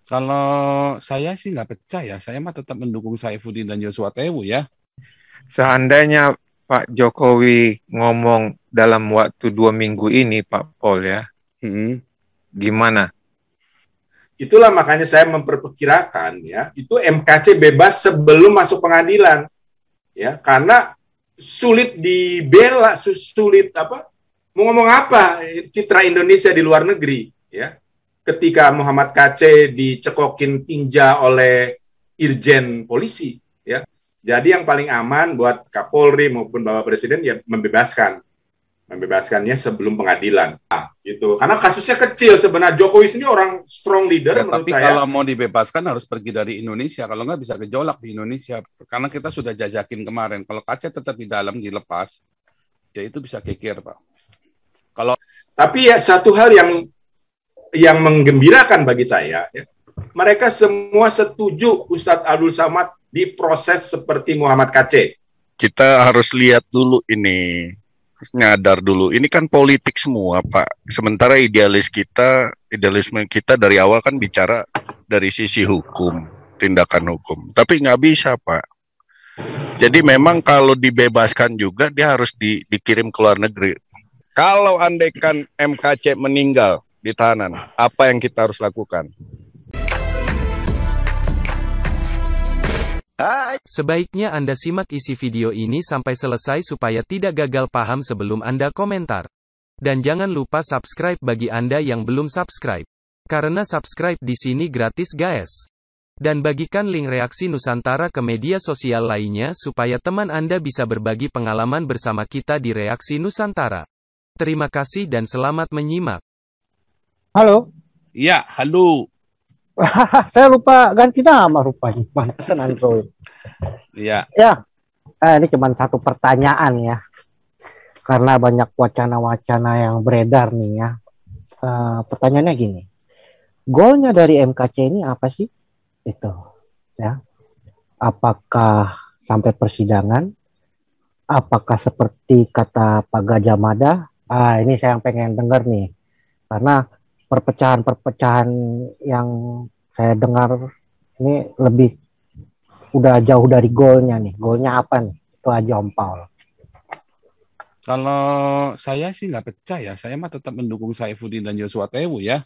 Kalau saya sih nggak percaya, saya mah tetap mendukung Saifuddin dan Joshua Tewu ya. Seandainya Pak Jokowi ngomong dalam waktu 2 minggu ini, Pak Pol ya, Hmm. gimana? Itulah makanya saya memperkirakan ya, itu MKC bebas sebelum masuk pengadilan ya, karena sulit dibela, sulit apa? Mau ngomong apa citra Indonesia di luar negeri ya. Ketika Muhammad KC dicekokin tinja oleh Irjen polisi ya. Jadi yang paling aman buat Kapolri maupun Bapak Presiden ya membebaskannya sebelum pengadilan. Nah, gitu. Karena kasusnya kecil sebenarnya. Jokowi sendiri orang strong leader Ya, menurut tapi saya. kalau mau dibebaskan harus pergi dari Indonesia. Kalau nggak bisa gejolak di Indonesia. Karena kita sudah jajakin kemarin. Kalau kaca tetap di dalam, dilepas, ya itu bisa geger, Pak. Kalau Tapi ya satu hal yang menggembirakan bagi saya, ya, mereka semua setuju Ustadz Abdul Samad diproses seperti Muhammad KC. Kita harus lihat dulu ini, nyadar dulu. Ini kan politik semua, Pak. Sementara idealisme kita dari awal kan bicara dari sisi hukum, tindakan hukum. Tapi nggak bisa, Pak. Jadi memang kalau dibebaskan juga dia harus dikirim ke luar negeri. Kalau andaikan MKC meninggal di tahanan, apa yang kita harus lakukan? Sebaiknya Anda simak isi video ini sampai selesai supaya tidak gagal paham sebelum Anda komentar. Dan jangan lupa subscribe bagi Anda yang belum subscribe. Karena subscribe di sini gratis guys. Dan bagikan link reaksi Nusantara ke media sosial lainnya supaya teman Anda bisa berbagi pengalaman bersama kita di reaksi Nusantara. Terima kasih dan selamat menyimak. Halo, ya, halo. saya lupa ganti nama rupanya. Pantesan Android. Ya, Ya, ini cuma satu pertanyaan ya. Karena banyak wacana-wacana yang beredar nih ya. Pertanyaannya gini. Goalnya dari MKC ini apa sih? Itu ya. Apakah sampai persidangan? Apakah seperti kata Pak Gajah Mada? Ini saya yang pengen dengar nih. Karena perpecahan-perpecahan yang saya dengar ini lebih udah jauh dari goalnya nih. Goalnya apa nih? Itu aja Om Paul. kalau saya sih nggak percaya, saya mah tetap mendukung Saifuddin dan Joshua Tewu ya.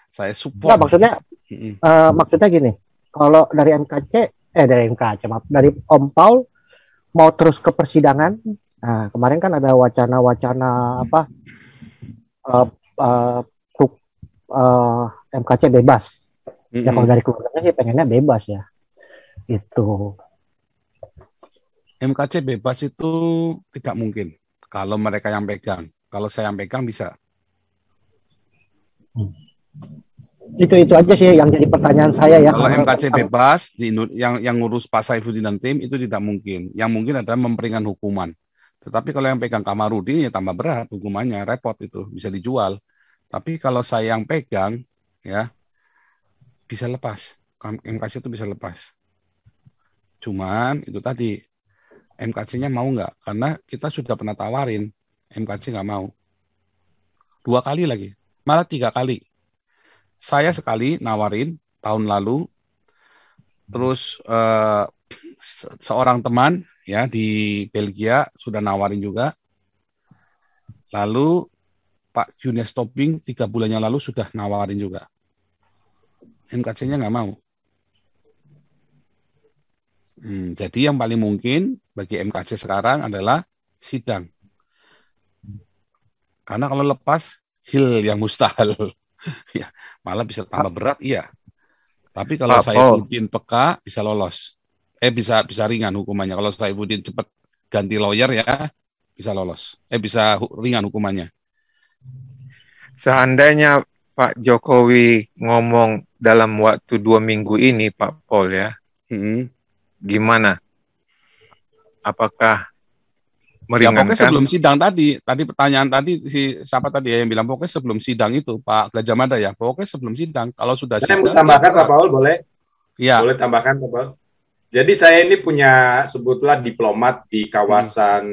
Saya Enggak, support. maksudnya gini. Kalau dari MKC, maaf, dari Om Paul mau terus ke persidangan. Nah, kemarin kan ada wacana-wacana apa? Uh, uh, MKC bebas. Ya kalau dari keluarganya sih pengennya bebas ya. Itu. MKC bebas itu tidak mungkin. Kalau mereka yang pegang. Kalau saya yang pegang bisa. Itu aja sih yang jadi pertanyaan saya ya. Kalau MKC bebas, yang ngurus Pak Saifuddin dan tim itu tidak mungkin. Yang mungkin adalah memperingan hukuman. Tetapi kalau yang pegang Kamarudin ya tambah berat hukumannya, repot itu, bisa dijual. Tapi kalau saya yang pegang, ya bisa lepas. MKC itu bisa lepas. Cuman itu tadi, MKC-nya mau nggak? Karena kita sudah pernah tawarin, MKC nggak mau. 2 kali lagi, malah 3 kali. Saya sekali nawarin tahun lalu, terus seorang teman ya di Belgia sudah nawarin juga. Lalu Pak Junior Stopping 3 bulan yang lalu sudah nawarin juga. MKC-nya nggak mau. Jadi yang paling mungkin bagi MKC sekarang adalah sidang. Karena kalau lepas, hil yang mustahil. Ya, malah bisa tambah berat, iya. Tapi kalau Saifuddin peka, bisa lolos. Bisa ringan hukumannya. Kalau Saifuddin cepat ganti lawyer ya, bisa lolos. Bisa ringan hukumannya. Seandainya Pak Jokowi ngomong dalam waktu 2 minggu ini, Pak Pol ya, gimana? Apakah meringankan? Ya pokoknya sebelum sidang tadi pertanyaan tadi siapa tadi ya yang bilang pokoknya sebelum sidang itu Pak Gajah Mada ya, pokoknya sebelum sidang. Kalau sudah sidang, saya mau tambahkan Pak Paul, boleh? Ya. Boleh tambahkan Pak Paul? Jadi saya ini punya sebutlah diplomat di kawasan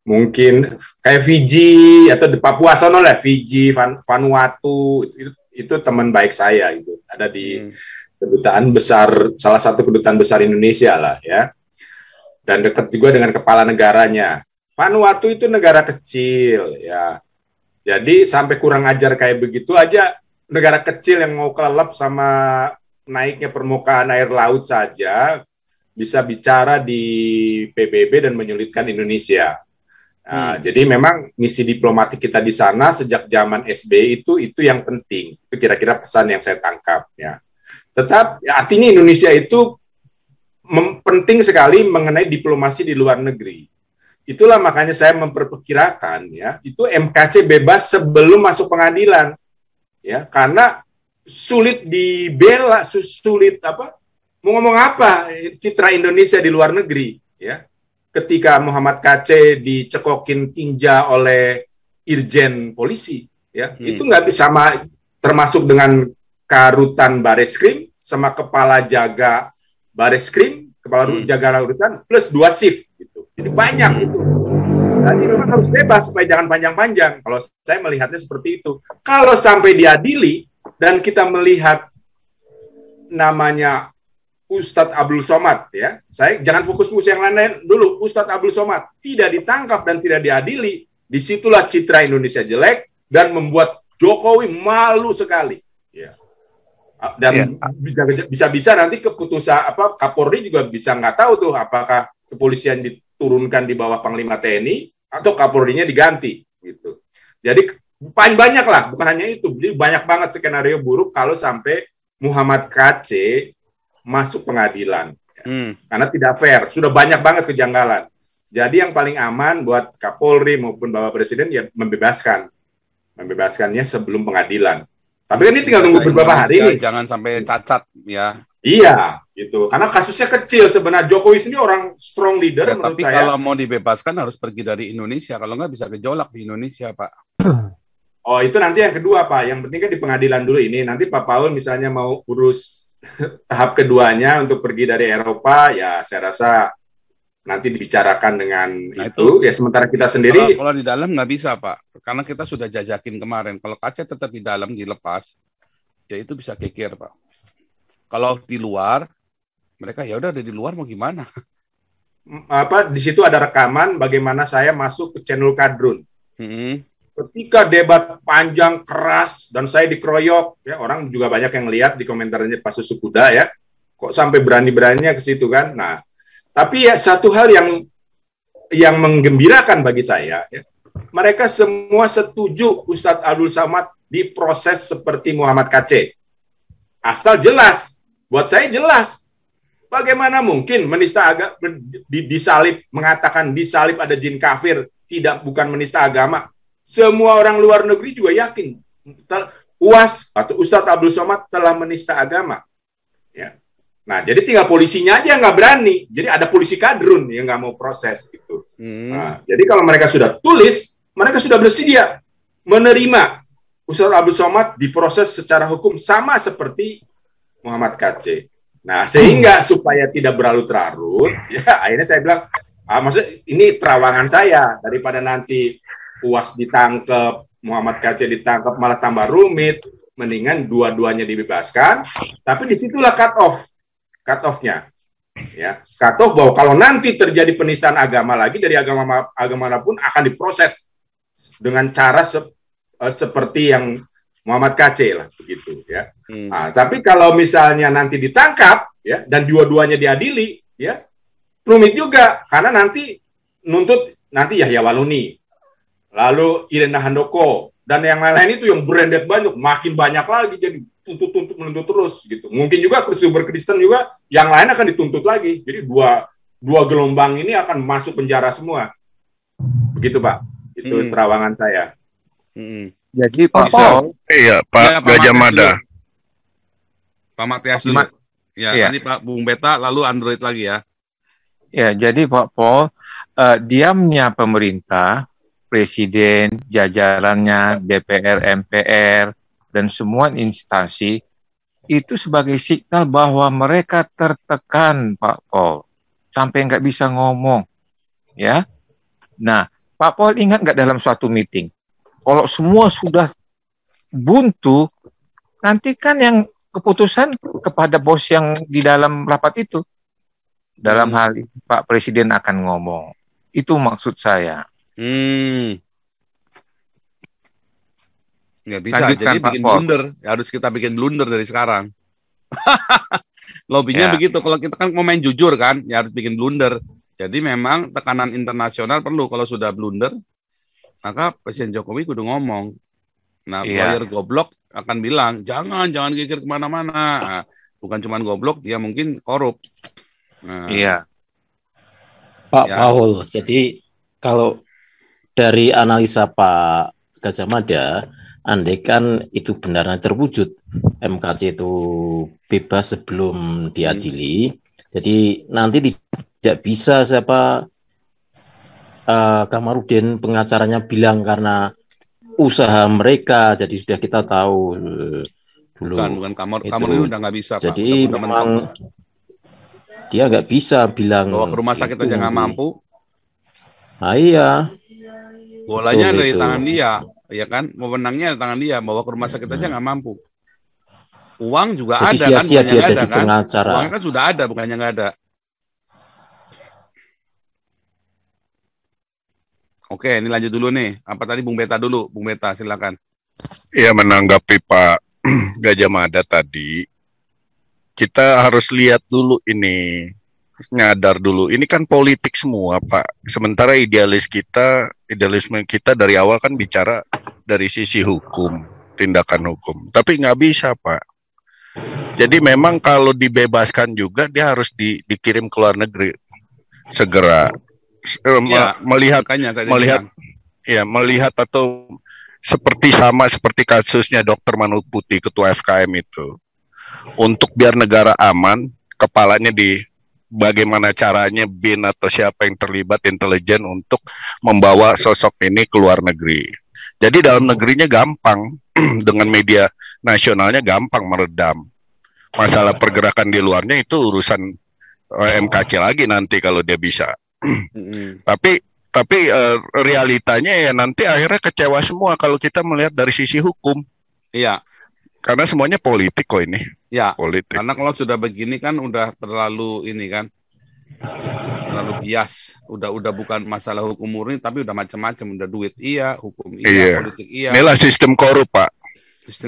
mungkin kayak Fiji atau di Papua sono lah, Fiji, Vanuatu, itu itu teman baik saya itu, ada di kedutaan besar, salah satu kedutaan besar Indonesia lah ya, dan dekat juga dengan kepala negaranya. Vanuatu itu negara kecil ya, jadi sampai kurang ajar kayak begitu aja, negara kecil yang mau kelelep sama naiknya permukaan air laut saja bisa bicara di PBB dan menyulitkan Indonesia. Nah, jadi memang misi diplomatik kita di sana sejak zaman SBY itu yang penting. Itu kira-kira pesan yang saya tangkap ya. Tetap ya, artinya Indonesia itu penting sekali mengenai diplomasi di luar negeri. Itulah makanya saya memperkirakan ya, itu MKC bebas sebelum masuk pengadilan. Ya, karena sulit dibela, sulit apa? Mau ngomong apa citra Indonesia di luar negeri ya. Ketika Muhammad KC dicekokin tinja oleh Irjen Polisi, ya itu nggak bisa sama, termasuk dengan Karutan Bareskrim sama kepala jaga Bareskrim, kepala jaga rutan plus 2 shift, gitu. Jadi banyak itu. Jadi memang harus bebas supaya jangan panjang-panjang. Kalau saya melihatnya seperti itu. Kalau sampai diadili dan kita melihat namanya Ustadz Abdul Somad, ya, saya jangan fokus yang lain dulu. Ustadz Abdul Somad tidak ditangkap dan tidak diadili, disitulah citra Indonesia jelek dan membuat Jokowi malu sekali. Ya. Dan bisa-bisa nanti keputusan Kapolri juga bisa nggak tahu tuh apakah kepolisian diturunkan di bawah Panglima TNI atau Kapolrinya diganti, gitu. Jadi banyak lah, bukan hanya itu, jadi banyak banget skenario buruk kalau sampai Muhammad KC masuk pengadilan, karena tidak fair, sudah banyak banget kejanggalan. Jadi yang paling aman buat Kapolri maupun Bapak Presiden ya membebaskannya sebelum pengadilan. Tapi kan ini tinggal tunggu beberapa hari nih. Jangan sampai cacat ya. Iya, gitu. Karena kasusnya kecil sebenarnya. Jokowi sendiri orang strong leader ya, menurut tapi saya. Kalau mau dibebaskan harus pergi dari Indonesia. Kalau nggak bisa gejolak di Indonesia, Pak. Oh, itu nanti yang kedua, Pak. Yang penting kan di pengadilan dulu ini. Nanti Pak Paul misalnya mau urus tahap keduanya untuk pergi dari Eropa, ya saya rasa nanti dibicarakan dengan itu. Ya sementara kita sendiri. Kalau di dalam nggak bisa, Pak. Karena kita sudah jajakin kemarin. Kalau KC tetap di dalam dilepas, ya itu bisa kekir, Pak. Kalau di luar, mereka ya udah ada di luar mau gimana? Di situ ada rekaman bagaimana saya masuk ke channel Kadrun. Ketika debat panjang keras dan saya dikeroyok, ya orang juga banyak yang lihat di komentarnya Pak Susu Kuda ya, kok sampai berani-beraninya ke situ kan. Nah, tapi ya satu hal yang menggembirakan bagi saya, ya, mereka semua setuju Ustadz Abdul Somad diproses seperti Muhammad KC. Asal jelas, buat saya jelas. Bagaimana mungkin menista agama disalib, mengatakan disalib ada jin kafir, bukan menista agama. Semua orang luar negeri juga yakin UAS atau Ustadz Abdul Somad telah menista agama. Ya. Nah, jadi tinggal polisinya aja nggak berani. Jadi ada polisi kadrun yang nggak mau proses gitu. Nah, jadi kalau mereka sudah tulis, mereka sudah bersedia menerima Ustadz Abdul Somad diproses secara hukum sama seperti Muhammad KC. Nah, sehingga supaya tidak berlarut-larut, ya akhirnya saya bilang, maksudnya ini terawangan saya daripada nanti UAS ditangkap, Muhammad KC ditangkap malah tambah rumit, mendingan dua-duanya dibebaskan, tapi disitulah cut-off-nya. Ya, cut-off bahwa kalau nanti terjadi penistaan agama lagi dari agama manapun akan diproses dengan cara seperti yang Muhammad KC lah begitu ya. Nah, tapi kalau misalnya nanti ditangkap ya dan dua-duanya diadili ya, rumit juga karena nanti nuntut Yahya Waluni, lalu Irena Handoko dan yang lain-lain itu yang branded banyak, makin banyak lagi, jadi menuntut terus gitu. Mungkin juga sumber Kristen juga yang lain akan dituntut lagi. Jadi dua gelombang ini akan masuk penjara semua. Begitu, Pak. Itu terawangan saya. Jadi Pak Paul, iya Pak Gajah Mada. Pak Matias dulu. Ya, tadi Pak Bung Beta, lalu Android lagi ya. Ya, jadi Pak Paul, diamnya pemerintah, presiden, jajarannya, DPR, MPR, dan semua instansi, itu sebagai signal bahwa mereka tertekan, Pak Paul. Sampai nggak bisa ngomong. Ya. Nah, Pak Paul ingat nggak dalam suatu meeting, kalau semua sudah buntu, nanti kan yang keputusan kepada bos yang di dalam rapat itu. Dalam hal ini Pak Presiden akan ngomong. Itu maksud saya. Nggak bisa, jadi bikin blunder. Harus kita bikin blunder dari sekarang. Lobbynya begitu. Kalau kita kan mau main jujur kan, ya harus bikin blunder. Jadi memang tekanan internasional perlu. Kalau sudah blunder, maka Presiden Jokowi kudu ngomong. Nah, lawyer goblok akan bilang, jangan geger kemana-mana. Nah, bukan cuma goblok, dia mungkin korup. Nah, Pak Paul, jadi kalau dari analisa Pak Gajah Mada, andai kan itu benar terwujud, MKC itu bebas sebelum diadili, jadi nanti tidak bisa Kamarudin pengacaranya bilang karena usaha mereka, jadi sudah kita tahu dulu. Bukan Kamarudin udah nggak bisa, jadi Pak. Memang dia nggak bisa bilang bawa ke rumah sakit aja nggak mampu. Nah, iya. Bolanya dari tangan dia, ya kan? Wewenangnya dari tangan dia, bawa ke rumah sakit aja nggak mampu. Uang juga jadi ada sia-sia kan? Dia jadi kan? Pengacara. Uangnya kan sudah ada, bukannya nggak ada. Oke, ini lanjut dulu nih. Apa tadi Bung Beta dulu? Bung Beta, silakan. Ya, menanggapi Pak Gajah Mada tadi, kita harus lihat dulu ini, nyadar dulu. Ini kan politik semua, Pak. Sementara idealisme kita dari awal kan bicara dari sisi hukum, tindakan hukum. Tapi nggak bisa, Pak. Jadi memang kalau dibebaskan juga, dia harus dikirim ke luar negeri segera. Melihat atau seperti kasusnya Dr. Manuk Putih, ketua FKM itu. Untuk biar negara aman, kepalanya bagaimana caranya BIN atau siapa yang terlibat intelijen untuk membawa sosok ini ke luar negeri. Jadi dalam negerinya gampang, dengan media nasionalnya gampang meredam. Masalah pergerakan di luarnya itu urusan MKC lagi nanti kalau dia bisa. Tapi realitanya ya nanti akhirnya kecewa semua kalau kita melihat dari sisi hukum. Iya. Karena semuanya politik kok ini. Ya, politik. Karena kalau sudah begini kan udah terlalu terlalu bias. Udah bukan masalah hukum murni, tapi udah macam-macam. Udah duit hukum politik Inilah sistem korup, Pak.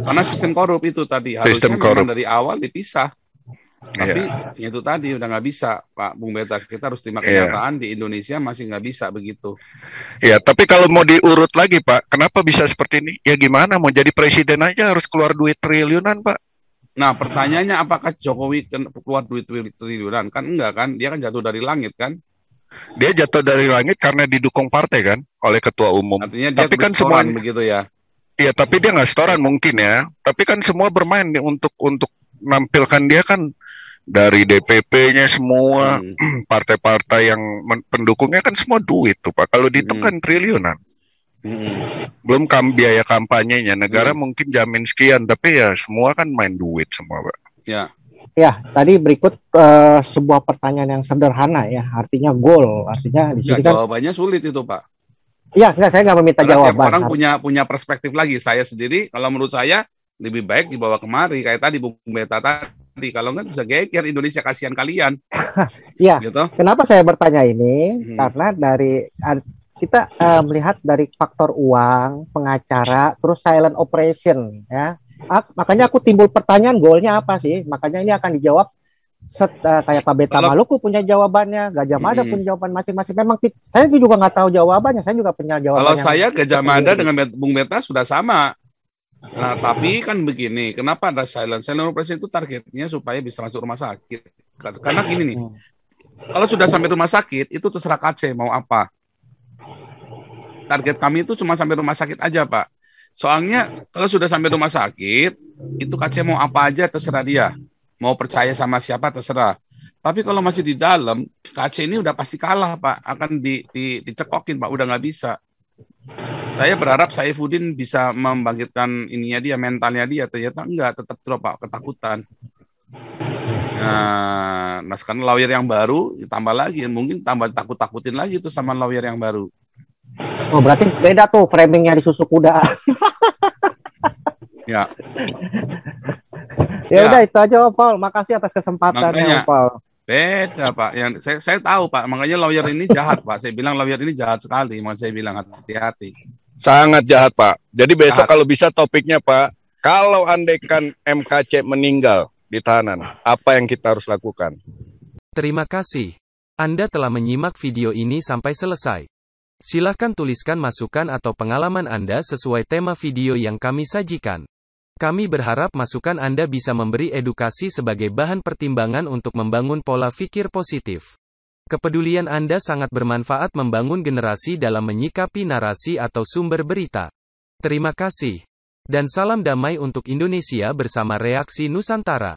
Karena sistem korup itu tadi harusnya memang dari awal dipisah. Tapi itu tadi udah nggak bisa, Pak Bung Beta. Kita harus terima kenyataan di Indonesia masih nggak bisa begitu. Ya, tapi kalau mau diurut lagi, Pak, kenapa bisa seperti ini? Ya gimana, mau jadi presiden aja harus keluar duit triliunan, Pak. Nah, pertanyaannya apakah Jokowi keluar duit triliunan? Kan enggak kan? Dia kan jatuh dari langit kan? Dia jatuh dari langit karena didukung partai kan, oleh ketua umum. Artinya dia tapi kan semua begitu ya. Iya, tapi dia nggak setoran mungkin ya. Tapi kan semua bermain untuk menampilkan dia kan. Dari DPP-nya semua, partai-partai yang pendukungnya kan semua duit tuh, Pak. Kalau dihitung kan triliunan. Belum biaya kampanyenya. Negara mungkin jamin sekian, tapi ya semua kan main duit semua, Pak. Ya, tadi berikut sebuah pertanyaan yang sederhana ya. Artinya goal. Artinya di sini kan jawabannya sulit itu, Pak. Iya, saya nggak meminta jawaban. Tiap orang punya perspektif lagi. Saya sendiri, kalau menurut saya lebih baik dibawa kemari. Kayak tadi Bung Beta tadi, kalau nggak bisa geger Indonesia, kasihan kalian. Iya. Gitu. Kenapa saya bertanya ini? Karena kita melihat dari faktor uang, pengacara, terus silent operation, ya. Makanya aku timbul pertanyaan goalnya apa sih? Makanya ini akan dijawab kayak Pak Beta Maluku punya jawabannya, Gajah Mada punya jawaban masing-masing. Memang saya juga nggak tahu jawabannya. Saya juga punya jawaban. Kalau saya Gajah Mada dengan Bung Beta sudah sama. Nah, tapi kan begini, kenapa ada silent operation itu targetnya supaya bisa masuk rumah sakit. Karena gini nih, kalau sudah sampai rumah sakit, itu terserah KC mau apa. Target kami itu cuma sampai rumah sakit aja, Pak. Soalnya kalau sudah sampai rumah sakit, itu KC mau apa aja terserah dia. Mau percaya sama siapa terserah. Tapi kalau masih di dalam, KC ini udah pasti kalah, Pak. Akan dicekokin, Pak. Udah nggak bisa. Saya berharap Saifuddin bisa membangkitkan mentalnya dia. Ternyata enggak, tetap drop, Pak, ketakutan. Nah, karena lawyer yang baru tambah lagi, mungkin tambah takut-takutin lagi tuh sama lawyer yang baru. Oh, berarti beda tuh framingnya di susu kuda. Ya. Ya Ya. udah itu aja Om Paul. Makasih atas kesempatannya Makanya. Om Paul. Beda Pak, yang saya tahu Pak, makanya lawyer ini jahat Pak. Saya bilang lawyer ini jahat sekali, makanya saya bilang hati-hati. Sangat jahat, Pak. Jadi besok Jahat. kalau bisa topiknya, Pak, kalau andaikan MKC meninggal di tahanan, apa yang kita harus lakukan? Terima kasih. Anda telah menyimak video ini sampai selesai. Silahkan tuliskan masukan atau pengalaman Anda sesuai tema video yang kami sajikan. Kami berharap masukan Anda bisa memberi edukasi sebagai bahan pertimbangan untuk membangun pola pikir positif. Kepedulian Anda sangat bermanfaat membangun generasi dalam menyikapi narasi atau sumber berita. Terima kasih. Dan salam damai untuk Indonesia bersama Reaksi Nusantara.